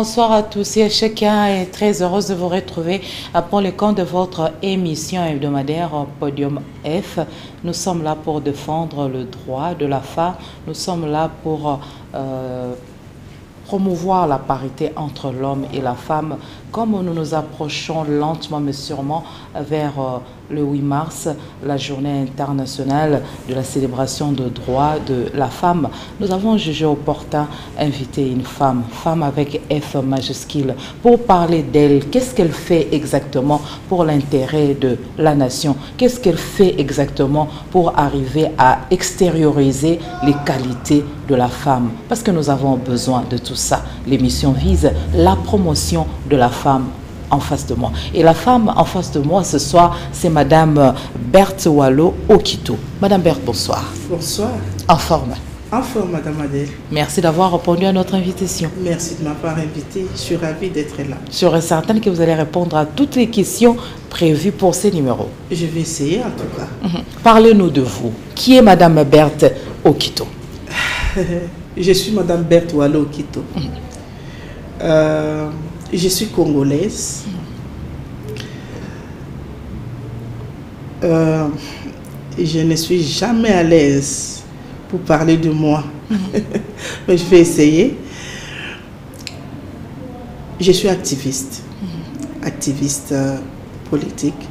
bonsoir à tous et à chacun et très heureuse de vous retrouver pour le compte de votre émission hebdomadaire Podium F. Nous sommes là pour défendre le droit de la femme, nous sommes là pour promouvoir la parité entre l'homme et la femme. Comme nous nous approchons lentement mais sûrement vers le 8 mars, la journée internationale de la célébration des droits de la femme, nous avons jugé opportun inviter une femme, femme avec F majuscule, pour parler d'elle. Qu'est-ce qu'elle fait exactement pour l'intérêt de la nation? Qu'est-ce qu'elle fait exactement pour arriver à extérioriser les qualités de la femme? Parce que nous avons besoin de tout ça. L'émission vise la promotion de la femme en face de moi. Et la femme en face de moi ce soir, c'est Madame Berthe Wallo Okito. Madame Berthe, bonsoir. Bonsoir. En forme. En forme, Madame Adèle. Merci d'avoir répondu à notre invitation. Merci de m'avoir invitée. Je suis ravie d'être là. Je suis certaine que vous allez répondre à toutes les questions prévues pour ces numéros. Je vais essayer en tout cas. Parlez-nous de vous. Qui est Madame Berthe Okito? Je suis Madame Berthe Wallo Okito. Je suis congolaise. Je ne suis jamais à l'aise pour parler de moi. Mais je vais essayer. Je suis activiste. Activiste politique.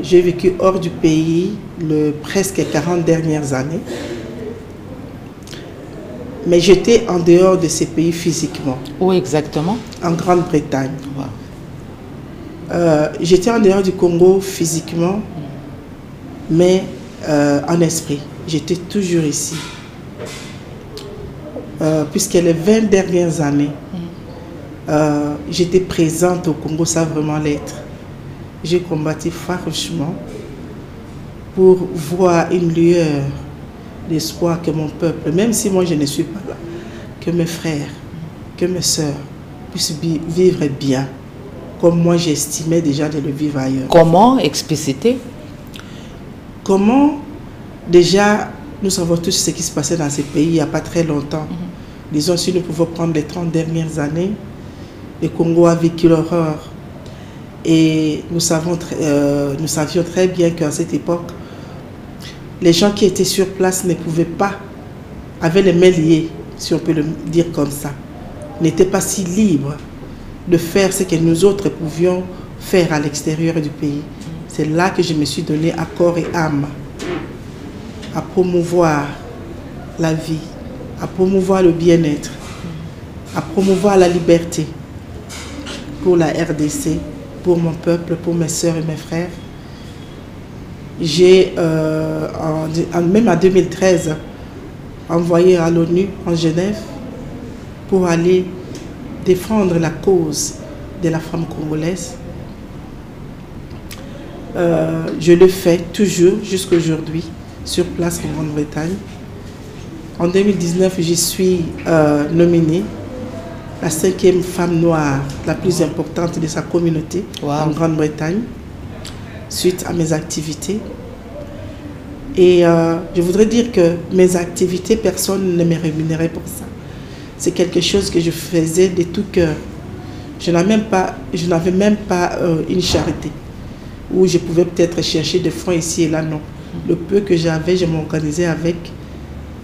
J'ai vécu hors du pays presque 40 dernières années. Mais j'étais en dehors de ces pays physiquement. Où exactement? En Grande-Bretagne. Wow. J'étais en dehors du Congo physiquement, mais en esprit. J'étais toujours ici. Puisque les 20 dernières années, j'étais présente au Congo sans vraiment l'être. J'ai combattu farouchement pour voir une lueur d'espoir que mon peuple, même si moi je ne suis pas là, que mes frères, que mes sœurs puissent vivre bien, comme moi j'estimais déjà de le vivre ailleurs. Comment expliciter? Comment? Déjà, nous savons tous ce qui se passait dans ces pays il n'y a pas très longtemps. Disons, si nous pouvons prendre les 30 dernières années, le Congo a vécu l'horreur. Et nous savions très bien qu'à cette époque, les gens qui étaient sur place ne pouvaient pas, avaient les mains liées, si on peut le dire comme ça, n'étaient pas si libres de faire ce que nous autres pouvions faire à l'extérieur du pays. C'est là que je me suis donné à corps et âme à promouvoir la vie, à promouvoir le bien-être, à promouvoir la liberté pour la RDC, pour mon peuple, pour mes sœurs et mes frères. J'ai, même en 2013, envoyé à l'ONU en Genève pour aller défendre la cause de la femme congolaise. Je le fais toujours jusqu'à aujourd'hui sur place en Grande-Bretagne. En 2019, j'y suis nominée la 5e femme noire la plus importante de sa communauté en Grande-Bretagne, suite à mes activités. Et je voudrais dire que mes activités, personne ne me rémunérait pour ça. C'est quelque chose que je faisais de tout cœur. Je n'avais même pas une charité où je pouvais peut-être chercher des fonds ici et là, non. Le peu que j'avais, je m'organisais avec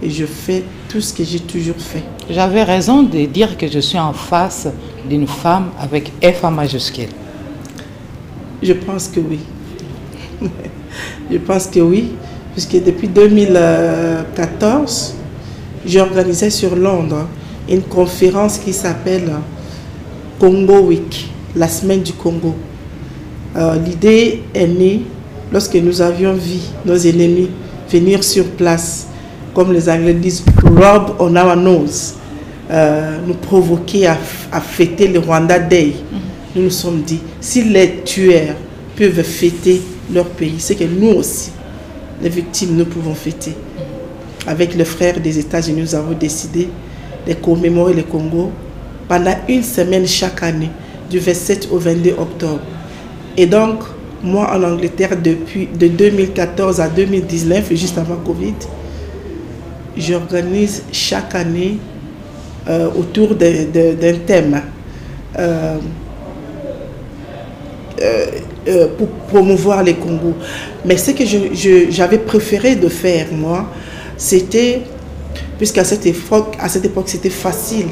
et je fais tout ce que j'ai toujours fait. J'avais raison de dire que je suis en face d'une femme avec F en majuscule. Je pense que oui. Je pense que oui, puisque depuis 2014, j'ai organisé sur Londres une conférence qui s'appelle Congo Week, la semaine du Congo. L'idée est née lorsque nous avions vu nos ennemis venir sur place, comme les Anglais disent, rub on our nose, nous provoquer à fêter le Rwanda Day. Nous nous sommes dit, si les tueurs peuvent fêter leur pays, c'est que nous aussi, les victimes, nous pouvons fêter. Avec les frères des États-Unis, nous avons décidé de commémorer le Congo pendant une semaine chaque année, du 27 au 22 octobre. Et donc, moi en Angleterre, de 2014 à 2019, juste avant Covid, j'organise chaque année autour d'un thème pour promouvoir les Congos. Mais ce que j'avais préféré de faire, moi, c'était, puisqu'à cette époque c'était facile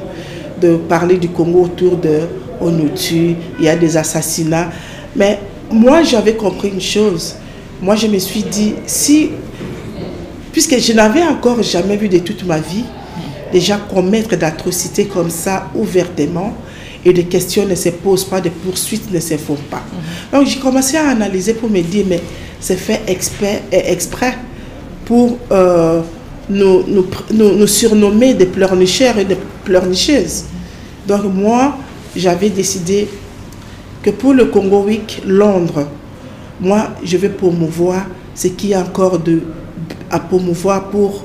de parler du Congo autour de on nous tue, il y a des assassinats. Mais moi, j'avais compris une chose. Moi, je me suis dit, puisque je n'avais encore jamais vu de toute ma vie déjà commettre d'atrocités comme ça ouvertement, et des questions ne se posent pas, des poursuites ne se font pas. Donc j'ai commencé à analyser pour me dire, mais c'est fait exprès pour nous surnommer des pleurnicheurs et des pleurnicheuses. Donc moi, j'avais décidé que pour le Congo Week Londres, moi, je vais promouvoir ce qu'il y a encore à promouvoir pour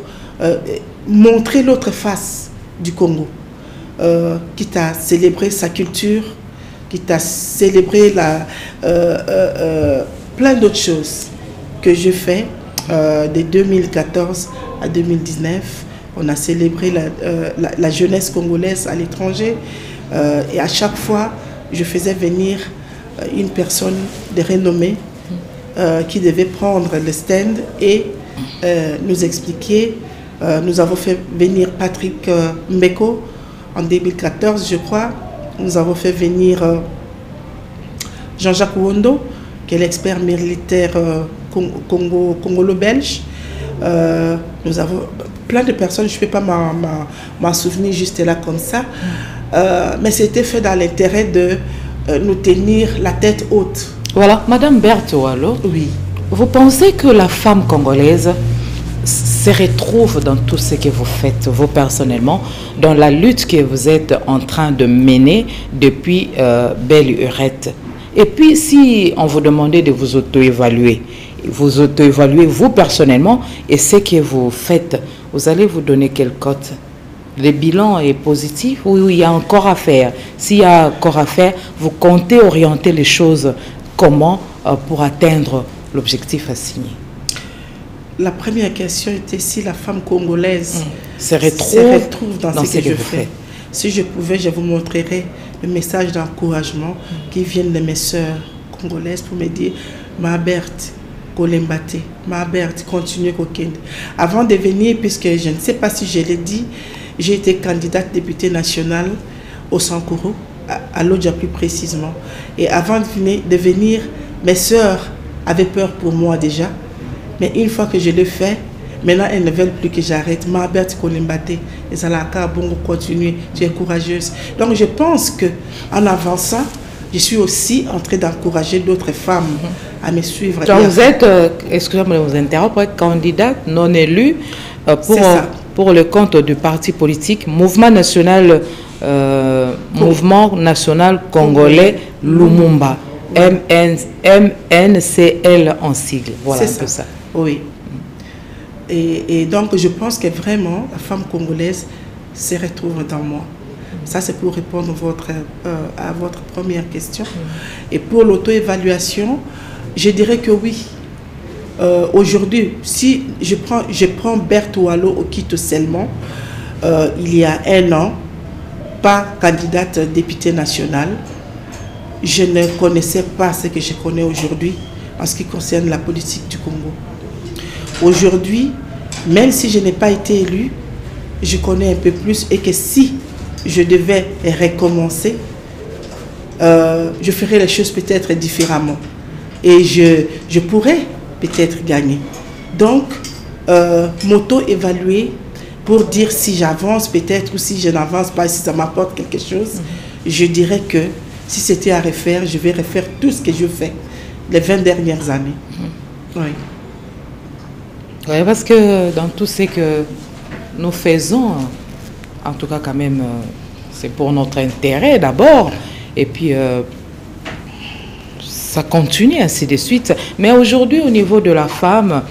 montrer l'autre face du Congo. Quitte à célébrer sa culture, quitte à célébrer plein d'autres choses que je fais. De 2014 à 2019, on a célébré la jeunesse congolaise à l'étranger, et à chaque fois, je faisais venir une personne de renommée qui devait prendre le stand et nous expliquer. Nous avons fait venir Patrick Mbeko en 2014, je crois. Nous avons fait venir Jean-Jacques Wondo, qui est l'expert militaire congolo-belge. Nous avons plein de personnes, je ne peux pas m'en souvenir juste là comme ça. Mais c'était fait dans l'intérêt de nous tenir la tête haute. Voilà, Madame Berthe Oualo, oui. Vous pensez que la femme congolaise se retrouve dans tout ce que vous faites, vous personnellement, dans la lutte que vous êtes en train de mener depuis belle lurette? Et puis, si on vous demandait de vous auto-évaluer vous personnellement, et ce que vous faites, vous allez vous donner quelle cote? Le bilan est positif ou il y a encore à faire? S'il y a encore à faire, vous comptez orienter les choses comment pour atteindre l'objectif assigné? La première question était si la femme congolaise se retrouve dans ce que je fais. Si je pouvais, je vous montrerais le message d'encouragement qui viennent de mes sœurs congolaises pour me dire « Ma Berthe, Kolembate, ma Berthe, continue Kokende ». Avant de venir, puisque je ne sais pas si je l'ai dit, j'ai été candidate députée nationale au Sankuru, à Lodja plus précisément. Et avant de venir, mes sœurs avaient peur pour moi déjà. Mais une fois que je l'ai fait, maintenant elles ne veulent plus que j'arrête. Ma Berthe Kolembate, et Zalaka, bon, continuer, tu es courageuse. Donc je pense qu'en avançant, je suis aussi en train d'encourager d'autres femmes à me suivre. Donc vous êtes, excusez-moi de vous interrompre, pour être candidate non élue pour le compte du parti politique Mouvement National Congolais Lumumba, MNCL en sigle. Voilà un peu ça. Oui. Et donc, je pense que vraiment, la femme congolaise se retrouve dans moi. Ça, c'est pour répondre à votre première question. Et pour l'auto-évaluation, je dirais que oui. Aujourd'hui, si je prends Berthe Oualo Okito seulement, il y a 1 an, pas candidate députée nationale, je ne connaissais pas ce que je connais aujourd'hui en ce qui concerne la politique du Congo. Aujourd'hui, même si je n'ai pas été élue, je connais un peu plus et que si je devais recommencer, je ferais les choses peut-être différemment. Et je pourrais peut-être gagner. Donc, m'auto-évaluer pour dire si j'avance peut-être ou si je n'avance pas, si ça m'apporte quelque chose, je dirais que si c'était à refaire, je vais refaire tout ce que je fais les 20 dernières années. Oui. Oui, parce que dans tout ce que nous faisons, en tout cas quand même, c'est pour notre intérêt d'abord, et puis ça continue ainsi de suite. Mais aujourd'hui, au niveau de la femme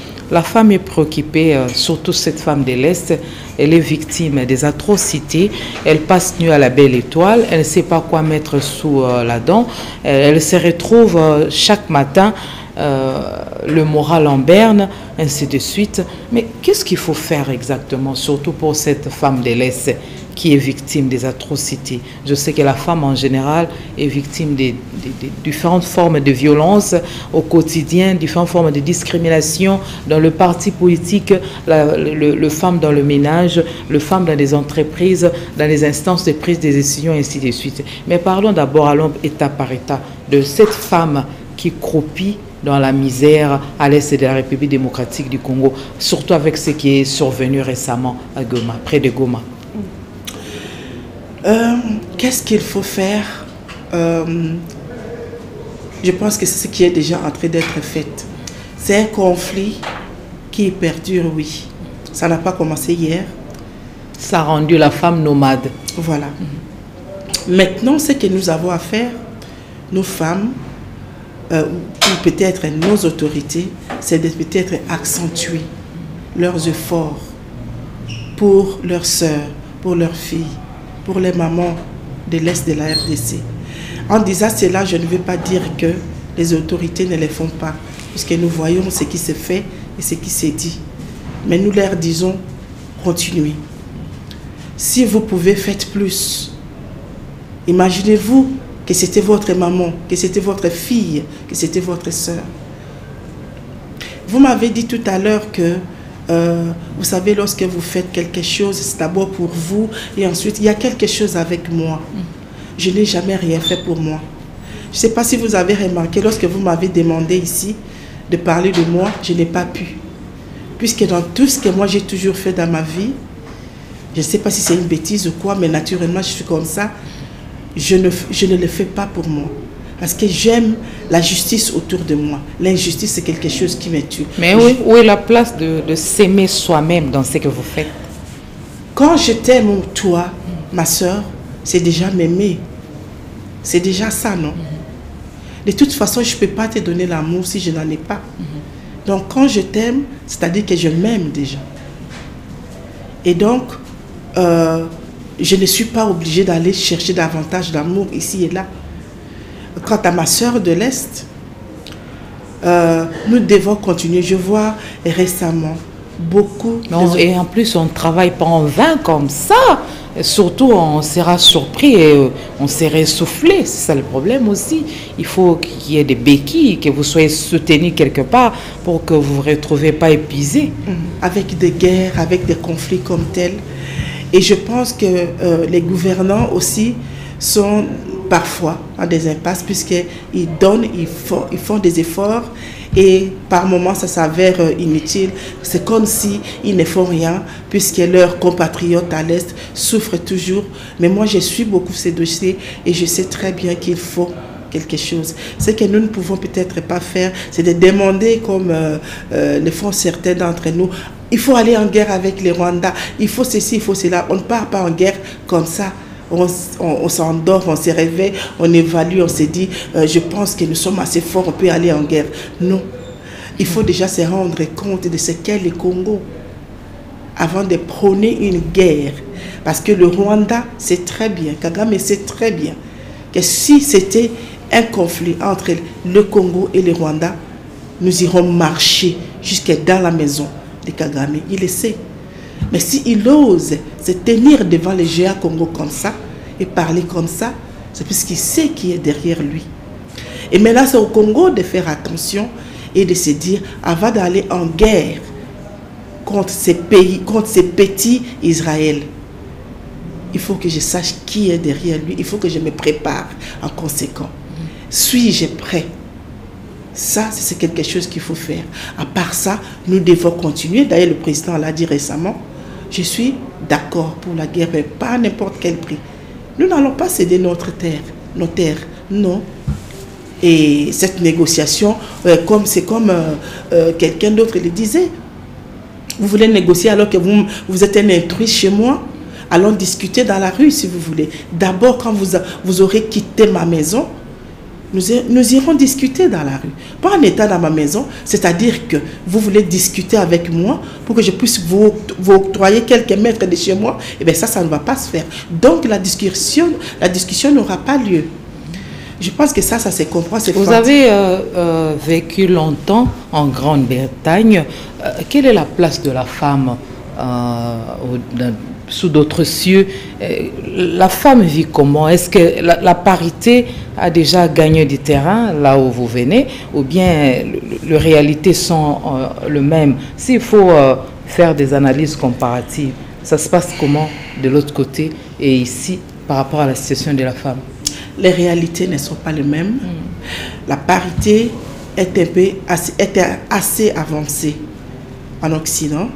est préoccupée, surtout cette femme de l'Est. Elle est victime des atrocités. Elle passe nuit à la belle étoile. Elle ne sait pas quoi mettre sous la dent. Elle se retrouve chaque matin le moral en berne, ainsi de suite. Mais qu'est-ce qu'il faut faire exactement, surtout pour cette femme de l'Est qui est victime des atrocités. Je sais que la femme en général est victime des différentes formes de violence au quotidien, différentes formes de discrimination dans le parti politique, le femme dans le ménage, le femme dans les entreprises, dans les instances de prise des décisions, et ainsi de suite. Mais parlons d'abord, allons étape par étape, de cette femme qui croupit dans la misère à l'est de la République démocratique du Congo, surtout avec ce qui est survenu récemment à Goma, près de Goma. Qu'est-ce qu'il faut faire? Je pense que c'est ce qui est déjà en train d'être fait. C'est un conflit qui perdure, oui. Ça n'a pas commencé hier. Ça a rendu la femme nomade. Voilà. Maintenant, ce que nous avons à faire, nos femmes, ou peut-être nos autorités, c'est de peut-être accentuer leurs efforts pour leurs sœurs, pour leurs filles, pour les mamans de l'Est de la RDC. En disant cela, je ne veux pas dire que les autorités ne les font pas, puisque nous voyons ce qui se fait et ce qui s'est dit. Mais nous leur disons, continuez. Si vous pouvez, faites plus. Imaginez-vous que c'était votre maman, que c'était votre fille, que c'était votre sœur. Vous m'avez dit tout à l'heure que, vous savez, lorsque vous faites quelque chose, c'est d'abord pour vous, et ensuite, il y a quelque chose avec moi. Je n'ai jamais rien fait pour moi. Je ne sais pas si vous avez remarqué, lorsque vous m'avez demandé ici de parler de moi, je n'ai pas pu. Puisque dans tout ce que moi j'ai toujours fait dans ma vie, je ne sais pas si c'est une bêtise ou quoi, mais naturellement, je suis comme ça. Je ne le fais pas pour moi. Parce que j'aime la justice autour de moi. L'injustice, c'est quelque chose qui me tue. Mais oui, où est la place de s'aimer soi-même dans ce que vous faites? Quand je t'aime, toi, ma soeur, c'est déjà m'aimer. C'est déjà ça, non? De toute façon, je ne peux pas te donner l'amour si je n'en ai pas. Donc, quand je t'aime, c'est-à-dire que je m'aime déjà. Et donc, je ne suis pas obligée d'aller chercher davantage d'amour ici et là. Quant à ma sœur de l'Est, nous devons continuer. Je vois récemment beaucoup... Non, et en plus, on ne travaille pas en vain comme ça. Surtout, on sera surpris et on sera essoufflé. C'est ça le problème aussi. Il faut qu'il y ait des béquilles, que vous soyez soutenus quelque part pour que vous ne vous retrouviez pas épuisés. Avec des guerres, avec des conflits comme tels. Et je pense que les gouvernants aussi sont parfois à des impasses puisqu'ils donnent, ils font des efforts et par moments ça s'avère inutile. C'est comme s'ils ne font rien puisque leurs compatriotes à l'Est souffrent toujours. Mais moi je suis beaucoup ces dossiers et je sais très bien qu'il faut quelque chose. Ce que nous ne pouvons peut-être pas faire, c'est de demander comme le font certains d'entre nous. Il faut aller en guerre avec les Rwandais, il faut ceci, il faut cela. On ne part pas en guerre comme ça. On s'endort, on se réveille, on évalue, on se dit, je pense que nous sommes assez forts, on peut aller en guerre. Non. Il faut déjà se rendre compte de ce qu'est le Congo avant de prôner une guerre. Parce que le Rwanda, c'est très bien, Kagame sait très bien que si c'était un conflit entre le Congo et le Rwanda, nous irons marcher jusque dans la maison de Kagame. Il le sait. Mais s'il ose se tenir devant les géants Congo comme ça et parler comme ça, c'est puisqu'il sait qui est derrière lui. Et maintenant, c'est au Congo de faire attention et de se dire, avant d'aller en guerre contre ces pays, contre ces petits Israël, il faut que je sache qui est derrière lui, il faut que je me prépare en conséquent. Suis-je prêt? Ça, c'est quelque chose qu'il faut faire. À part ça, nous devons continuer. D'ailleurs, le président l'a dit récemment, je suis d'accord pour la guerre, mais pas à n'importe quel prix. Nous n'allons pas céder notre terre, nos terres, non. Et cette négociation, c'est comme quelqu'un d'autre le disait, vous voulez négocier alors que vous êtes un intrus chez moi? Allons discuter dans la rue si vous voulez. D'abord, quand vous aurez quitté ma maison, nous irons discuter dans la rue. Pas en état dans ma maison, c'est-à-dire que vous voulez discuter avec moi pour que je puisse vous octroyer quelques mètres de chez moi. Et bien ça ne va pas se faire. Donc la discussion n'aura pas lieu. Je pense que ça se comprend. Vous avez vécu longtemps en Grande-Bretagne. Quelle est la place de la femme sous d'autres cieux. La femme vit comment? Est-ce que la parité a déjà gagné du terrain là où vous venez, ou bien les réalités sont les mêmes? S'il faut faire des analyses comparatives, ça se passe comment de l'autre côté et ici par rapport à la situation de la femme? Les réalités ne sont pas les mêmes. La parité est assez avancée en Occident.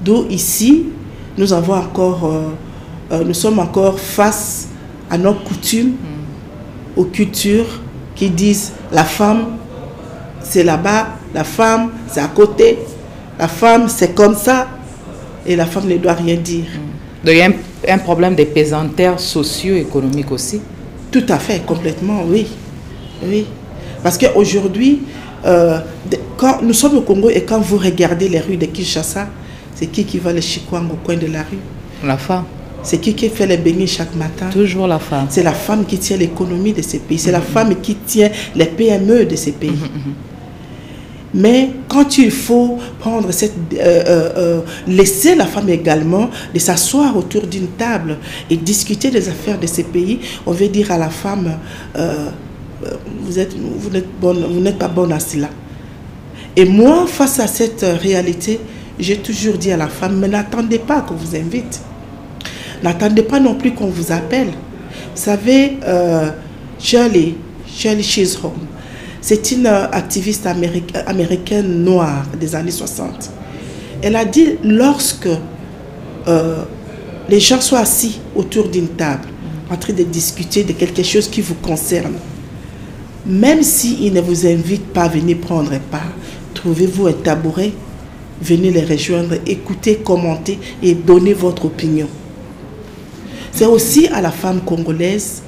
D'où ici, nous sommes encore face à nos coutumes, aux cultures qui disent la femme c'est là-bas, la femme c'est à côté, la femme c'est comme ça, et la femme ne doit rien dire. Donc il y a un problème de pesanteur socio-économique aussi? Tout à fait, complètement, oui. Oui. Parce qu'aujourd'hui, quand nous sommes au Congo et quand vous regardez les rues de Kinshasa, c'est qui va le chikwang au coin de la rue? La femme. C'est qui fait les beignets chaque matin? Toujours la femme. C'est la femme qui tient l'économie de ces pays. C'est la femme qui tient les PME de ces pays. Mais quand il faut prendre laisser la femme également de s'asseoir autour d'une table et discuter des affaires de ces pays, on veut dire à la femme, vous n'êtes pas bonne à cela. Et moi, face à cette réalité, j'ai toujours dit à la femme, mais n'attendez pas qu'on vous invite. N'attendez pas non plus qu'on vous appelle. Vous savez, Shirley Chisholm, c'est une activiste américaine noire des années 60. Elle a dit, lorsque les gens sont assis autour d'une table, en train de discuter de quelque chose qui vous concerne, même s'ils ne vous invitent pas à venir prendre part, trouvez-vous un tabouret, venez les rejoindre, écoutez, commentez et donnez votre opinion. C'est aussi à la femme congolaise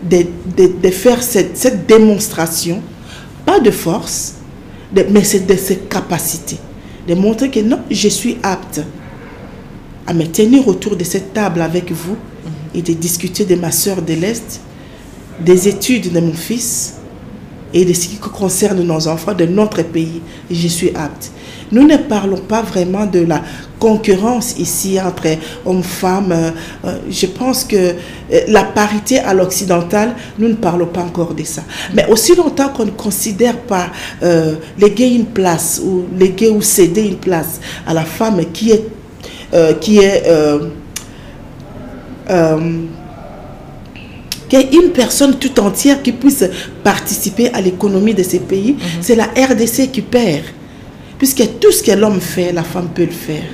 de faire cette démonstration, pas de force, mais c'est de ses capacités, de montrer que non, je suis apte à me tenir autour de cette table avec vous et de discuter de ma soeur de l'Est, des études de mon fils et de ce qui concerne nos enfants de notre pays. Et je suis apte. Nous ne parlons pas vraiment de la concurrence ici entre hommes-femmes. Je pense que la parité à l'occidental, nous ne parlons pas encore de ça. Mais aussi longtemps qu'on ne considère pas léguer une place ou léguer ou céder une place à la femme qui est une personne tout entière qui puisse participer à l'économie de ces pays, c'est la RDC qui perd. Puisque tout ce que l'homme fait, la femme peut le faire.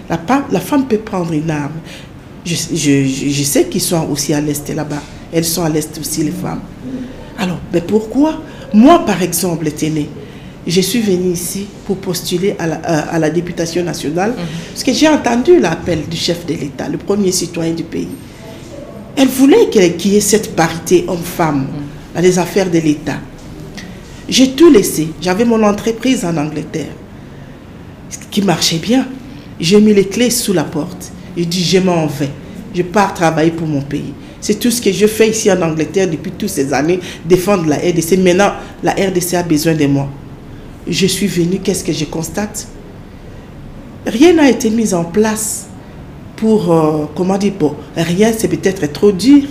La femme peut prendre une arme. Je sais qu'ils sont aussi à l'Est là-bas. Elles sont à l'Est aussi, les femmes. Alors, mais pourquoi? Moi, par exemple, Téné, je suis venue ici pour postuler à la députation nationale, parce que j'ai entendu l'appel du chef de l'État, le premier citoyen du pays. Elle voulait qu'il y ait cette parité homme-femme dans les affaires de l'État. J'ai tout laissé. J'avais mon entreprise en Angleterre qui marchait bien. J'ai mis les clés sous la porte. J'ai dit, je m'en vais. Je pars travailler pour mon pays. C'est tout ce que je fais ici en Angleterre depuis toutes ces années, défendre la RDC. Maintenant, la RDC a besoin de moi. Je suis venue, qu'est-ce que je constate? Rien n'a été mis en place pour, comment dire, bon, rien, c'est peut-être trop dur,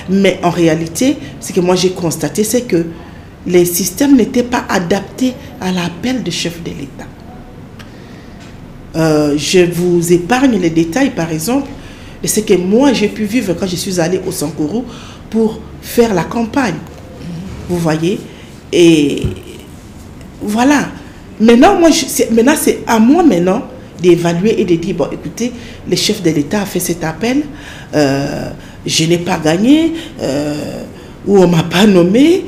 mais en réalité, ce que moi j'ai constaté, c'est que les systèmes n'étaient pas adaptés à l'appel du chef de l'État. Je vous épargne les détails, par exemple, de ce que moi j'ai pu vivre quand je suis allée au Sankuru pour faire la campagne. Vous voyez? Et voilà. Maintenant, c'est à moi maintenant d'évaluer et de dire, bon, écoutez, le chef de l'État a fait cet appel, je n'ai pas gagné, ou on ne m'a pas nommé,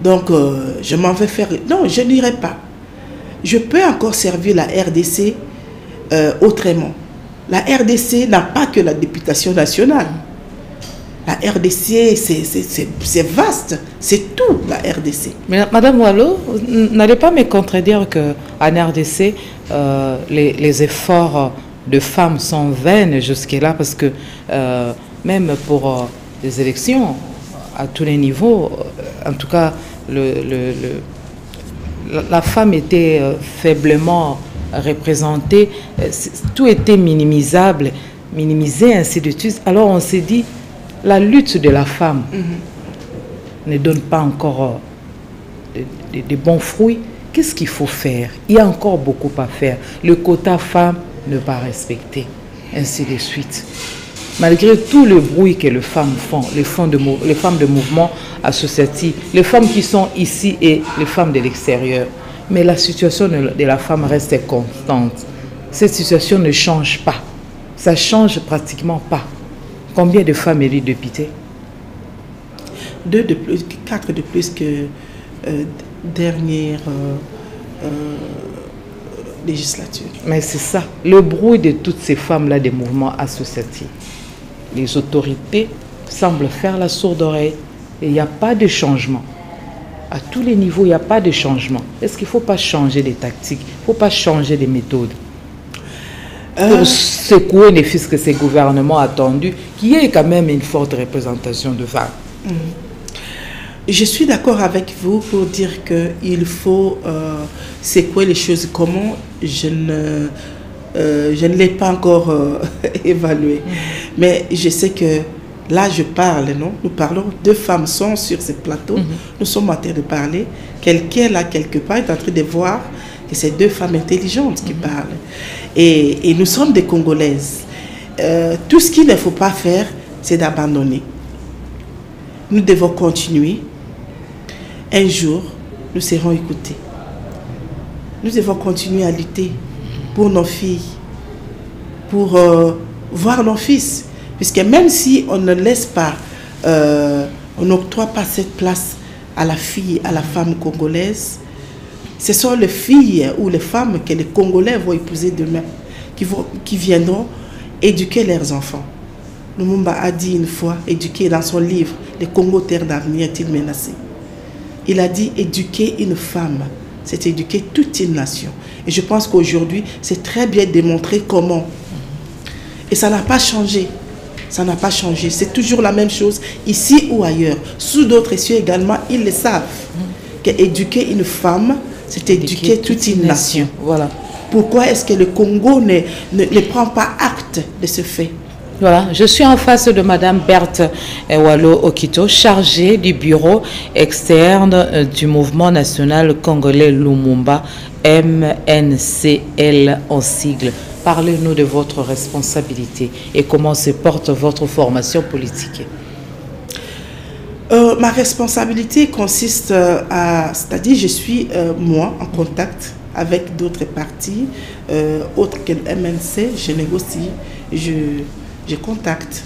donc je m'en vais faire... Non, je n'irai pas. Je peux encore servir la RDC autrement. La RDC n'a pas que la députation nationale. La RDC, c'est vaste, c'est tout la RDC. Mais Madame Wallo, n'allez pas me contredire qu'en RDC, les efforts de femmes sont vains jusque-là, parce que même pour les élections, à tous les niveaux, en tout cas, la femme était faiblement représentées, tout était minimisable, minimisé, ainsi de suite. Alors on s'est dit, la lutte de la femme ne donne pas encore de bons fruits. Qu'est-ce qu'il faut faire? Il y a encore beaucoup à faire. Le quota femme ne pas respecter, ainsi de suite. Malgré tout le bruit que les femmes font, les femmes de mouvement associatif, les femmes qui sont ici et les femmes de l'extérieur, mais la situation de la femme reste constante. Cette situation ne change pas. Ça ne change pratiquement pas. Combien de femmes élues députées? 2 de plus, 4 de plus que dernière législature. Mais c'est ça, le bruit de toutes ces femmes-là des mouvements associatifs. Les autorités semblent faire la sourde oreille et il n'y a pas de changement. À tous les niveaux, il n'y a pas de changement. Est-ce qu'il ne faut pas changer les tactiques? Il ne faut pas changer les méthodes pour secouer les fils que ces gouvernements attendus, qu'il y ait quand même une forte représentation de femmes? Je suis d'accord avec vous pour dire qu'il faut secouer les choses. Comment? Je ne l'ai pas encore évalué. Mais je sais que là, je parle, non? Nous parlons, 2 femmes sont sur ce plateau. Nous sommes en train de parler. Quelqu'un là, quelque part, est en train de voir que c'est 2 femmes intelligentes qui parlent. Et nous sommes des Congolaises. Tout ce qu'il ne faut pas faire, c'est d'abandonner. Nous devons continuer. Un jour, nous serons écoutés. Nous devons continuer à lutter pour nos filles, pour voir nos fils. Puisque même si on ne laisse pas, on n'octroie pas cette place à la fille, à la femme congolaise, ce sont les filles ou les femmes que les Congolais vont épouser demain, qui viendront éduquer leurs enfants. Lumumba a dit une fois, éduquer dans son livre, « Les Congo, terre d'avenir, est-il menacé ?» Il a dit, éduquer une femme, c'est éduquer toute une nation. Et je pense qu'aujourd'hui, c'est très bien démontré comment. Et ça n'a pas changé. Ça n'a pas changé. C'est toujours la même chose, ici ou ailleurs. Sous d'autres cieux également, ils le savent. Qu'éduquer une femme, c'est éduquer toute une nation. Voilà. Pourquoi est-ce que le Congo ne prend pas acte de ce fait? Voilà, je suis en face de Madame Berthe Wallo Okito, chargée du bureau externe du mouvement national congolais Lumumba, MNCL en sigle. Parlez-nous de votre responsabilité et comment se porte votre formation politique. Ma responsabilité consiste c'est-à-dire je suis moi en contact avec d'autres partis, autres que le MNC, je négocie, je contacte.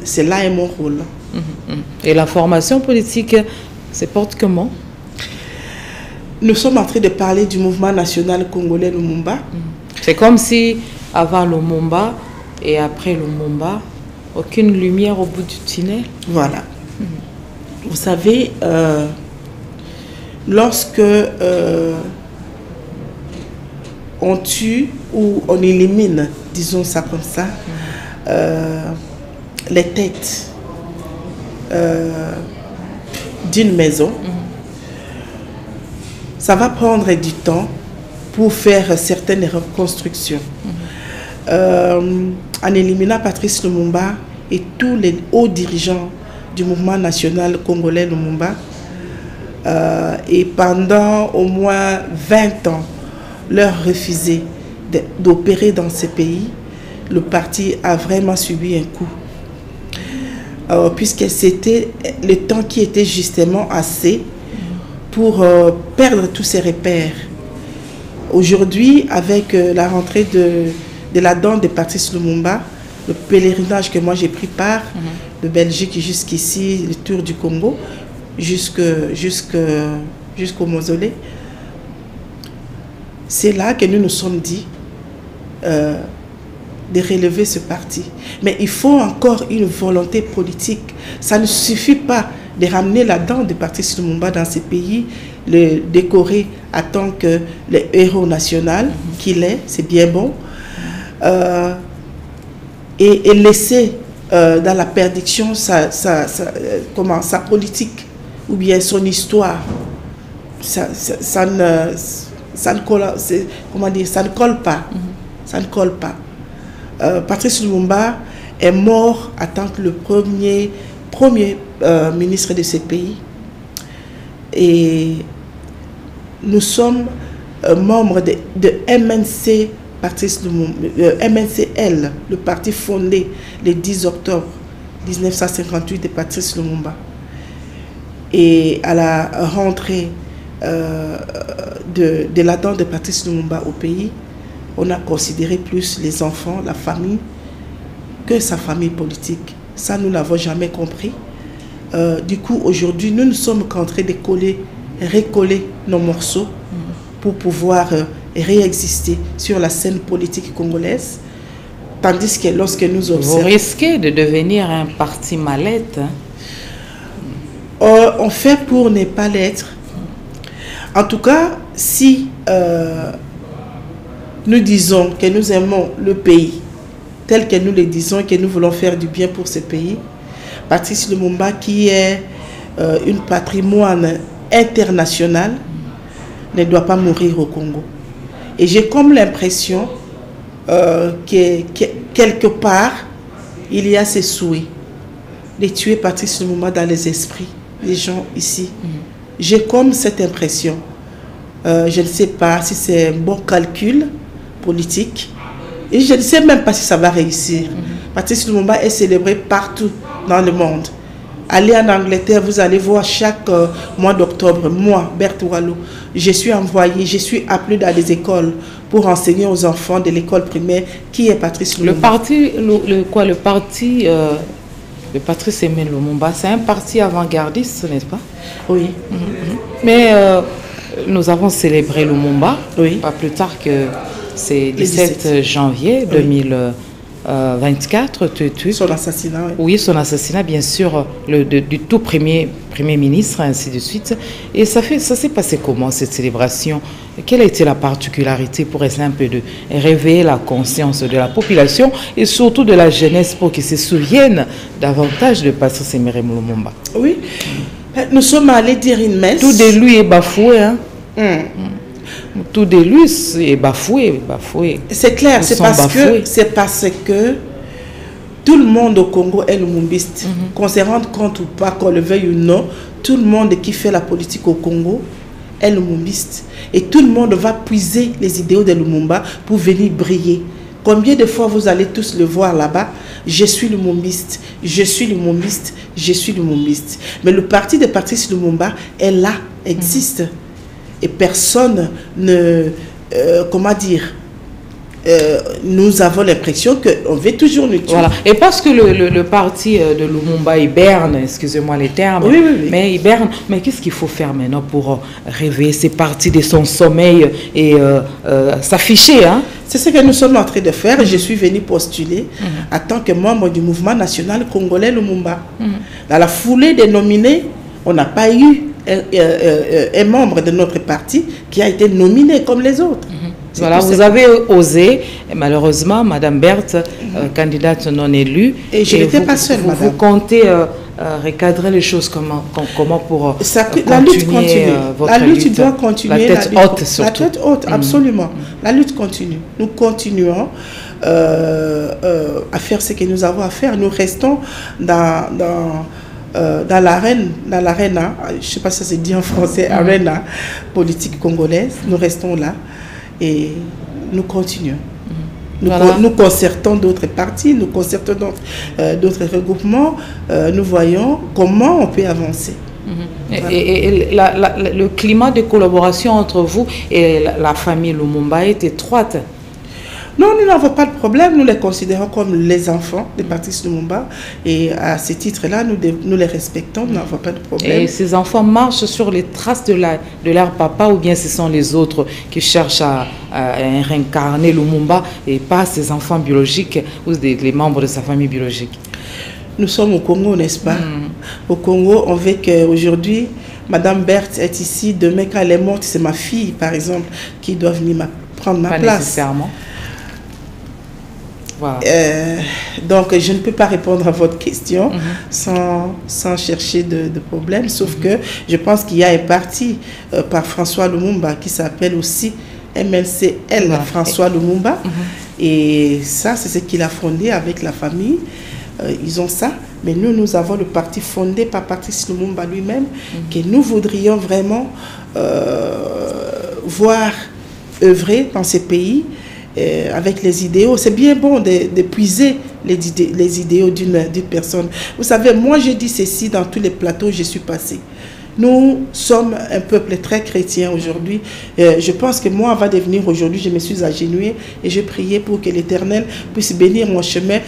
C'est là mon rôle. Et la formation politique se porte comment? Nous sommes en train de parler du mouvement national congolais Lumumba. C'est comme si avant Lumumba et après Lumumba, aucune lumière au bout du tunnel. Voilà. Vous savez, lorsque on tue ou on élimine, disons ça comme ça, les têtes d'une maison, ça va prendre du temps pour faire certaines reconstructions. En éliminant Patrice Lumumba et tous les hauts dirigeants du mouvement national congolais Lumumba, et pendant au moins 20 ans, leur refuser d'opérer dans ce pays, le parti a vraiment subi un coup. Puisque c'était le temps qui était justement assez pour perdre tous ses repères. Aujourd'hui, avec la rentrée de la dent de Patrice Lumumba, le pèlerinage que moi j'ai pris part, de Belgique jusqu'ici, le tour du Congo, jusqu'au mausolée, c'est là que nous nous sommes dit de relever ce parti. Mais il faut encore une volonté politique. Ça ne suffit pas de ramener la dent de Patrice Lumumba dans ces pays, le décorer en tant que le héros national qu'il est, c'est bien bon, et laisser dans la perdition sa politique ou bien son histoire. ça ne colle, comment dire, ça ne colle pas. Ça ne colle pas. Patrice Lumumba est mort en tant que le premier ministre de ce pays. Et nous sommes membres de MNC, Patrice Lumumba, MNCL, le parti fondé le 10 octobre 1958 de Patrice Lumumba. Et à la rentrée de la dent de Patrice Lumumba au pays, on a considéré plus les enfants, la famille, que sa famille politique. Ça, nous n'avons jamais compris. Du coup, aujourd'hui, nous ne sommes qu'en train de recoller nos morceaux pour pouvoir réexister sur la scène politique congolaise. Tandis que lorsque nous observons... Vous risquez de devenir un parti mallette. On fait pour ne pas l'être. En tout cas, si nous disons que nous aimons le pays, tel que nous le disons, que nous voulons faire du bien pour ce pays, Patrice Lumumba, qui est un patrimoine international, ne doit pas mourir au Congo. Et j'ai comme l'impression que quelque part, il y a ce souhait de tuer Patrice Lumumba dans les esprits des gens ici. J'ai comme cette impression. Je ne sais pas si c'est un bon calcul politique. Et je ne sais même pas si ça va réussir. Patrice Lumumba est célébré partout dans le monde. Allez en Angleterre, vous allez voir chaque mois d'octobre, moi, Berthe Wallo, je suis envoyée, je suis appelée dans les écoles pour enseigner aux enfants de l'école primaire qui est Patrice Lumumba. Le parti Patrice Aimé Lumumba, c'est un parti avant-gardiste, n'est-ce pas? Oui. Mais nous avons célébré Lumumba, oui, pas plus tard que c'est 17 janvier 2024. Son assassinat, oui. Oui, son assassinat, bien sûr, du tout premier ministre, ainsi de suite. Et ça s'est passé comment, cette célébration? Quelle a été la particularité, pour exemple, de réveiller la conscience de la population et surtout de la jeunesse pour qu'ils se souviennent davantage de Patrice Aimé Lumumba? Oui, nous sommes allés dire une messe. Tout de lui est bafoué, hein? Tout de lui est bafoué. C'est clair, c'est parce que tout le monde au Congo est lumumbiste. Qu'on se rende compte ou pas, qu'on le veuille ou non, tout le monde qui fait la politique au Congo est lumumbiste. Et tout le monde va puiser les idéaux de Lumumba pour venir briller. Combien de fois vous allez tous le voir là-bas? Je suis lumumbiste, je suis lumumbiste, je suis lumumbiste. Mais le parti de Patrice Lumumba est là, existe. Et personne ne... comment dire, nous avons l'impression qu'on veut toujours nous tuer. Voilà. Et parce que le parti de Lumumba hiberne, excusez-moi les termes, oui. Mais hiberne, mais qu'est-ce qu'il faut faire maintenant pour réveiller ces partis de son sommeil et s'afficher, hein? C'est ce que nous sommes en train de faire. Je suis venu postuler en tant que membre du mouvement national congolais Lumumba. Dans la foulée des nominés, on n'a pas eu un membre de notre parti qui a été nominé comme les autres. Voilà, vous avez osé, et malheureusement, Madame Berthe, candidate non élue. Et je n'étais pas seule, madame. Vous comptez recadrer les choses comment pour la lutte continue. Votre la lutte doit continuer. La tête haute, surtout. La tête haute, absolument. La lutte continue. Nous continuons à faire ce que nous avons à faire. Nous restons dans l'arène, je ne sais pas si ça se dit en français, arène politique congolaise. Nous restons là et nous continuons. Nous concertons d'autres partis, nous concertons d'autres regroupements, nous voyons comment on peut avancer. Voilà. Et le climat de collaboration entre vous et la famille Lumumba est étroite? Non, nous n'avons pas de problème. Nous les considérons comme les enfants de Patrice Lumumba. Et à ce titre-là, nous les respectons. Nous n'avons pas de problème. Et ces enfants marchent sur les traces de leur papa, ou bien ce sont les autres qui cherchent à réincarner Lumumba et pas ses enfants biologiques ou les membres de sa famille biologique? Nous sommes au Congo, n'est-ce pas? Au Congo, on veut qu'aujourd'hui, Madame Berthe est ici. Demain, quand elle est morte, c'est ma fille, par exemple, qui doit venir prendre ma place. Pas nécessairement. Voilà. Donc, je ne peux pas répondre à votre question sans chercher de problème, sauf que je pense qu'il y a un parti par François Lumumba qui s'appelle aussi MLCL François Lumumba. Et ça, c'est ce qu'il a fondé avec la famille. Ils ont ça. Mais nous avons le parti fondé par Patrice Lumumba lui-même, que nous voudrions vraiment voir œuvrer dans ces pays avec les idéaux. C'est bien bon de puiser les idéaux d'une personne. Vous savez, moi je dis ceci dans tous les plateaux où je suis passé. Nous sommes un peuple très chrétien aujourd'hui. Je pense que moi, avant de venir aujourd'hui, je me suis agenouillée et je priais pour que l'Éternel puisse bénir mon chemin,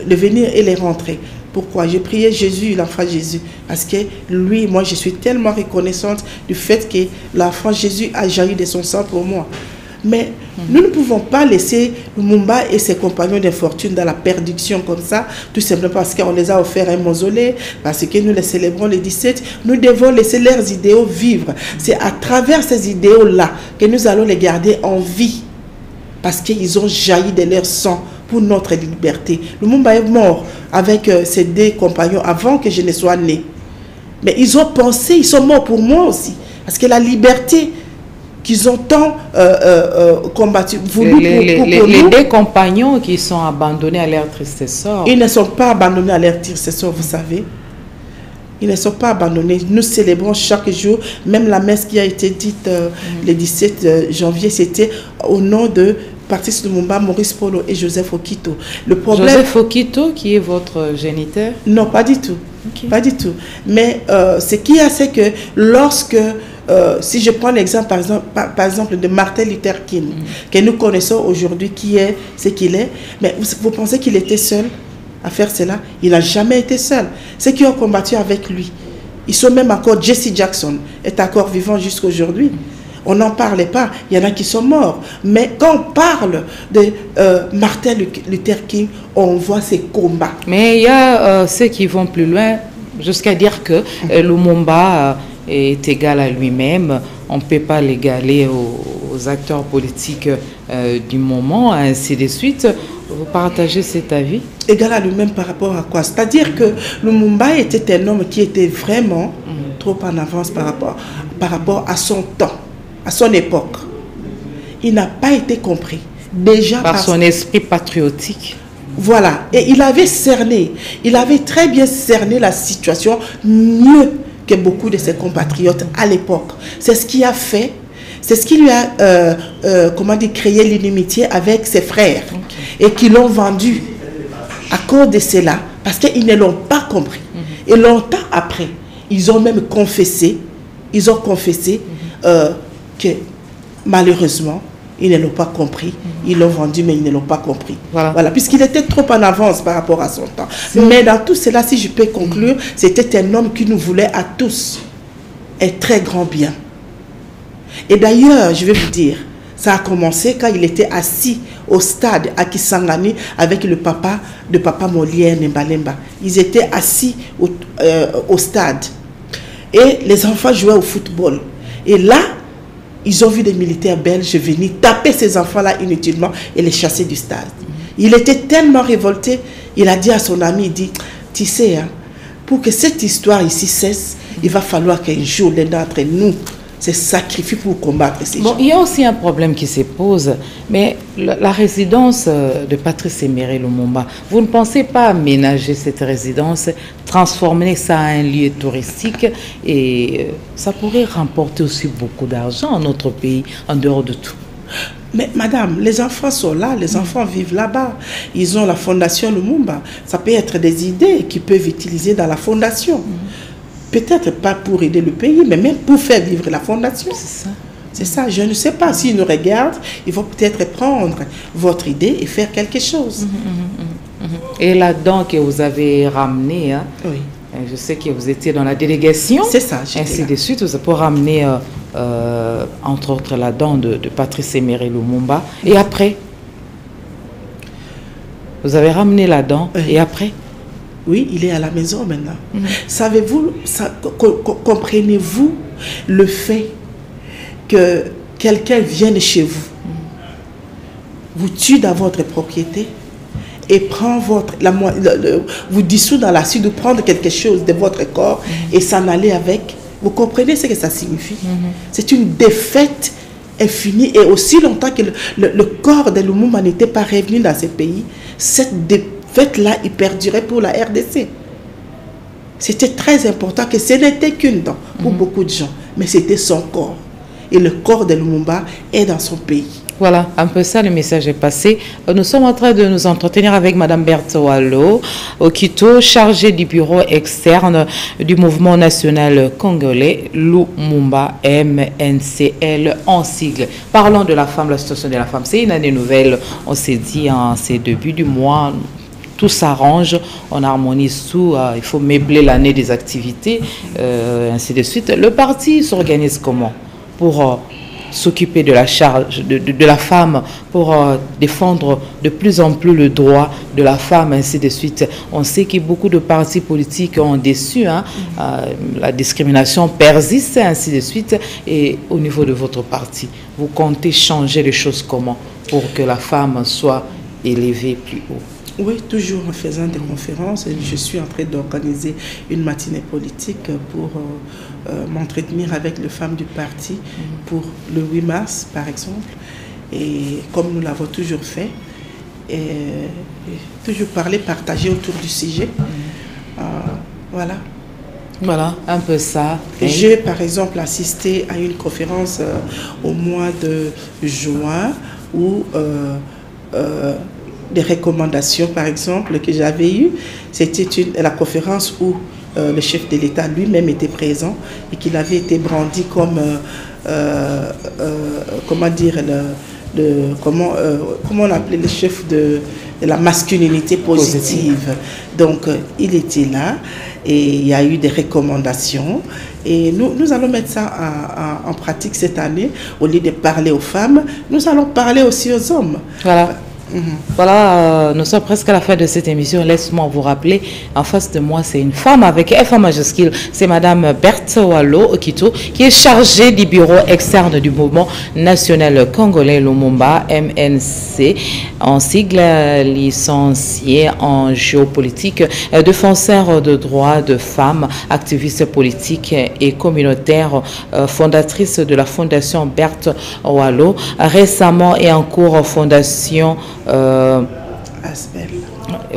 le venir et les rentrer. Pourquoi? J'ai prié Jésus, l'enfant Jésus, parce que lui, moi, je suis tellement reconnaissante du fait que l'enfant Jésus a jailli de son sang pour moi. Mais nous ne pouvons pas laisser Lumumba et ses compagnons d'infortune dans la perdition comme ça, tout simplement parce qu'on les a offert un mausolée, parce que nous les célébrons les 17. Nous devons laisser leurs idéaux vivre. C'est à travers ces idéaux-là que nous allons les garder en vie, parce qu'ils ont jailli de leur sang pour notre liberté. Lumumba est mort avec ses deux compagnons avant que je ne sois né. Mais ils ont pensé, ils sont morts pour moi aussi. Parce que la liberté qu'ils ont tant combattu, voulu les deux compagnons qui sont abandonnés à leur triste sort. Ils ne sont pas abandonnés à leur triste sort, vous savez. Ils ne sont pas abandonnés. Nous célébrons chaque jour, même la messe qui a été dite le 17 janvier, c'était au nom de Patrice Lumumba, Maurice Polo et Joseph Okito. Le problème... Joseph Okito, qui est votre géniteur? Non, pas du tout. Okay. Pas du tout. Mais ce qu'il y a, c'est que lorsque, si je prends l'exemple par exemple de Martin Luther King, que nous connaissons aujourd'hui, qui est ce qu'il est, mais vous pensez qu'il était seul à faire cela? Il n'a jamais été seul. Ceux qui ont combattu avec lui, ils sont même encore, Jesse Jackson est encore vivant jusqu'à aujourd'hui. On n'en parlait pas, il y en a qui sont morts. Mais quand on parle de Martin Luther King, on voit ses combats. Mais il y a ceux qui vont plus loin, jusqu'à dire que Lumumba est égal à lui-même. On ne peut pas l'égaler aux acteurs politiques du moment, ainsi de suite. Vous partagez cet avis? Égal à lui-même par rapport à quoi? C'est-à-dire que Lumumba était un homme qui était vraiment trop en avance par rapport à son temps, à son époque. Il n'a pas été compris. Déjà par son esprit patriotique. Voilà. Et il avait très bien cerné la situation mieux que beaucoup de ses compatriotes à l'époque. C'est ce qui a fait, c'est ce qui lui a créé l'inimitié avec ses frères. Okay. Et qui l'ont vendu à cause de cela, parce qu'ils ne l'ont pas compris. Et longtemps après, ils ont même confessé, que malheureusement, ils ne l'ont pas compris. Ils l'ont vendu, mais ils ne l'ont pas compris. Voilà. Puisqu'il était trop en avance par rapport à son temps. Mais dans tout cela, si je peux conclure, c'était un homme qui nous voulait à tous un très grand bien. Et d'ailleurs, je vais vous dire, ça a commencé quand il était assis au stade à Kisangani avec le papa de Papa Molière Nembalemba. Ils étaient assis au stade. Et les enfants jouaient au football. Et là, ils ont vu des militaires belges venir taper ces enfants-là inutilement et les chasser du stade. Il était tellement révolté, il a dit à son ami, il dit, tu sais, hein, pour que cette histoire ici cesse, il va falloir qu'un jour, l'un d'entre nous se sacrifie pour combattre ces gens. Il y a aussi un problème qui se pose, mais la résidence de Patrice Emery Lumumba, vous ne pensez pas aménager cette résidence, transformer ça en un lieu touristique, et ça pourrait remporter aussi beaucoup d'argent en notre pays, en dehors de tout? Mais madame, les enfants sont là, les enfants vivent là-bas. Ils ont la fondation Lumumba. Ça peut être des idées qu'ils peuvent utiliser dans la fondation. Peut-être pas pour aider le pays, mais même pour faire vivre la fondation. C'est ça. C'est ça. Je ne sais pas. S'ils nous regardent, ils vont peut-être prendre votre idée et faire quelque chose. Et là-dedans que vous avez ramené, hein, oui. Je sais que vous étiez dans la délégation. C'est ça. Ainsi de suite, vous avez ramené, entre autres, là-dedans de Patrice Emery Lumumba. Et après, vous avez ramené là-dedans. Et après? Oui, il est à la maison maintenant. Savez-vous, comprenez-vous le fait que quelqu'un vienne chez vous, vous tue dans votre propriété et prend vous dissout dans l'acide, de prendre quelque chose de votre corps et s'en aller avec. Vous comprenez ce que ça signifie? C'est une défaite infinie, et aussi longtemps que le corps de Lumumba n'était pas revenu dans ce pays, cette défaite-là, il perdurait pour la RDC. C'était très important que ce n'était qu'une dent pour beaucoup de gens, mais c'était son corps. Et le corps de Lumumba est dans son pays. Voilà, un peu ça, le message est passé. Nous sommes en train de nous entretenir avec Mme Berthe Wallo Okito, chargée du bureau externe du mouvement national congolais, Lumumba, MNCL en sigle. Parlons de la femme, la situation de la femme. C'est une année nouvelle, on s'est dit en ces débuts du mois. Tout s'arrange, on harmonise tout, il faut meubler l'année des activités, ainsi de suite. Le parti s'organise comment pour s'occuper de la charge de la femme, pour défendre de plus en plus le droit de la femme, ainsi de suite. On sait que beaucoup de partis politiques ont déçu, la discrimination persiste, ainsi de suite. Et au niveau de votre parti, vous comptez changer les choses comment pour que la femme soit élevée plus haut? Oui, toujours en faisant des conférences. Je suis en train d'organiser une matinée politique pour m'entretenir avec les femmes du parti pour le 8 mars, par exemple. Et comme nous l'avons toujours fait, et toujours parler, partager autour du sujet. Voilà. Voilà, un peu ça. J'ai, par exemple, assisté à une conférence au mois de juin où... des recommandations, par exemple, que j'avais eues. C'était la conférence où le chef de l'État lui-même était présent et qu'il avait été brandi comme, comment dire, comment on appelait le chef de la masculinité positive. Donc, il était là et il y a eu des recommandations. Et nous allons mettre ça en pratique cette année. Au lieu de parler aux femmes, nous allons parler aussi aux hommes. Voilà. Voilà, nous sommes presque à la fin de cette émission. Laisse-moi vous rappeler, en face de moi, c'est une femme avec F majuscule. C'est Mme Berthe Wallo Okito, qui est chargée du bureau externe du mouvement national congolais Lumumba, MNC, en sigle, licenciée en géopolitique, défenseur de droits de femmes, activiste politique et communautaire, fondatrice de la fondation Berthe Wallo, récemment et en cours fondation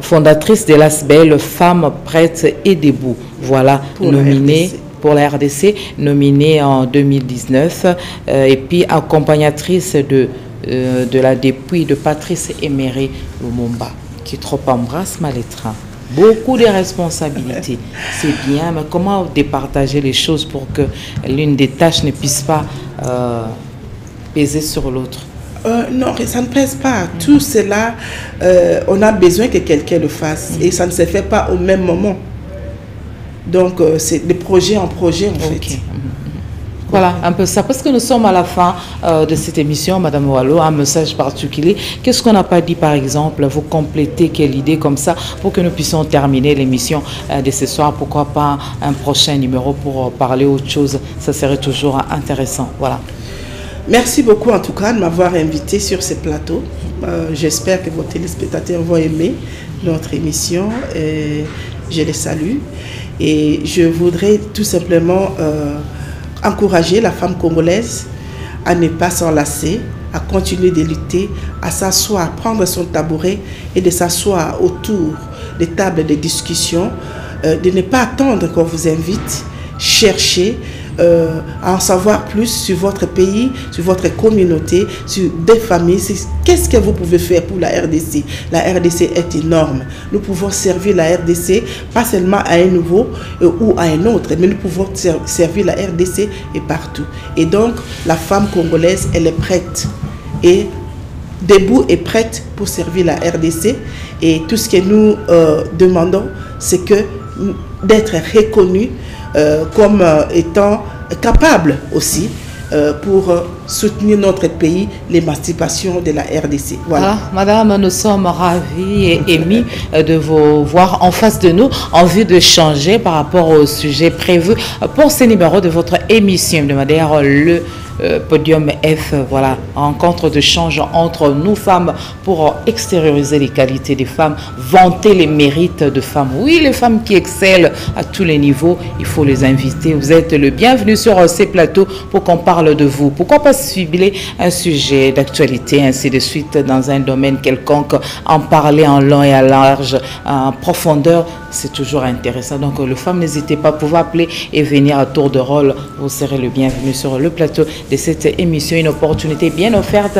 fondatrice de l'ASBEL, femme prête et debout. Voilà, nominée pour la RDC, nominée en 2019, et puis accompagnatrice de la dépouille de Patrice Emery Lumumba, qui trop embrasse Malétra. Beaucoup de responsabilités, c'est bien, mais comment départager les choses pour que l'une des tâches ne puisse pas peser sur l'autre? Non, ça ne pèse pas. Tout cela, on a besoin que quelqu'un le fasse. Et ça ne se fait pas au même moment. Donc, c'est de projet en projet, en fait. Voilà, un peu ça. Parce que nous sommes à la fin de cette émission, Madame Wallo, un message particulier. Qu'est-ce qu'on n'a pas dit, par exemple? Vous complétez quelle idée comme ça pour que nous puissions terminer l'émission de ce soir? Pourquoi pas un prochain numéro pour parler autre chose? Ça serait toujours intéressant. Voilà. Merci beaucoup en tout cas de m'avoir invité sur ce plateau. J'espère que vos téléspectateurs vont aimer notre émission. Et je les salue. Et je voudrais tout simplement encourager la femme congolaise à ne pas s'enlacer, à continuer de lutter, à s'asseoir, à prendre son tabouret et de s'asseoir autour des tables de discussion, de ne pas attendre qu'on vous invite, chercher à en savoir plus sur votre pays, sur votre communauté, sur des familles. Qu'est-ce que vous pouvez faire pour la RDC? La RDC est énorme. Nous pouvons servir la RDC pas seulement à un niveau ou à un autre, mais nous pouvons servir la RDC et partout. Et donc, la femme congolaise, elle est prête et debout et prête pour servir la RDC. Et tout ce que nous demandons, c'est que d'être reconnus comme étant capable aussi pour soutenir notre pays, l'émancipation de la RDC. Voilà. Madame, nous sommes ravis et émis de vous voir en face de nous en vue de changer par rapport au sujet prévu pour ce numéro de votre émission hebdomadaire, le Podium F, voilà, rencontre de change entre nous femmes pour extérioriser les qualités des femmes, vanter les mérites de femmes. Oui, les femmes qui excellent à tous les niveaux, il faut les inviter. Vous êtes le bienvenu sur ces plateaux pour qu'on parle de vous. Pourquoi pas cibler un sujet d'actualité, ainsi de suite, dans un domaine quelconque, en parler en long et à large, en profondeur, c'est toujours intéressant. Donc, les femmes, n'hésitez pas à pouvoir appeler et venir à tour de rôle. Vous serez le bienvenu sur le plateau de cette émission. Une opportunité bien offerte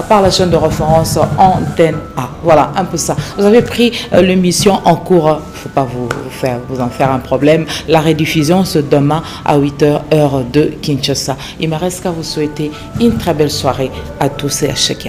par la chaîne de référence Antenne A. Voilà, un peu ça. Vous avez pris l'émission en cours. Il ne faut pas vous en faire un problème. La rediffusion, c'est demain à 8h, heure de Kinshasa. Il me reste qu'à vous souhaiter une très belle soirée à tous et à chacun.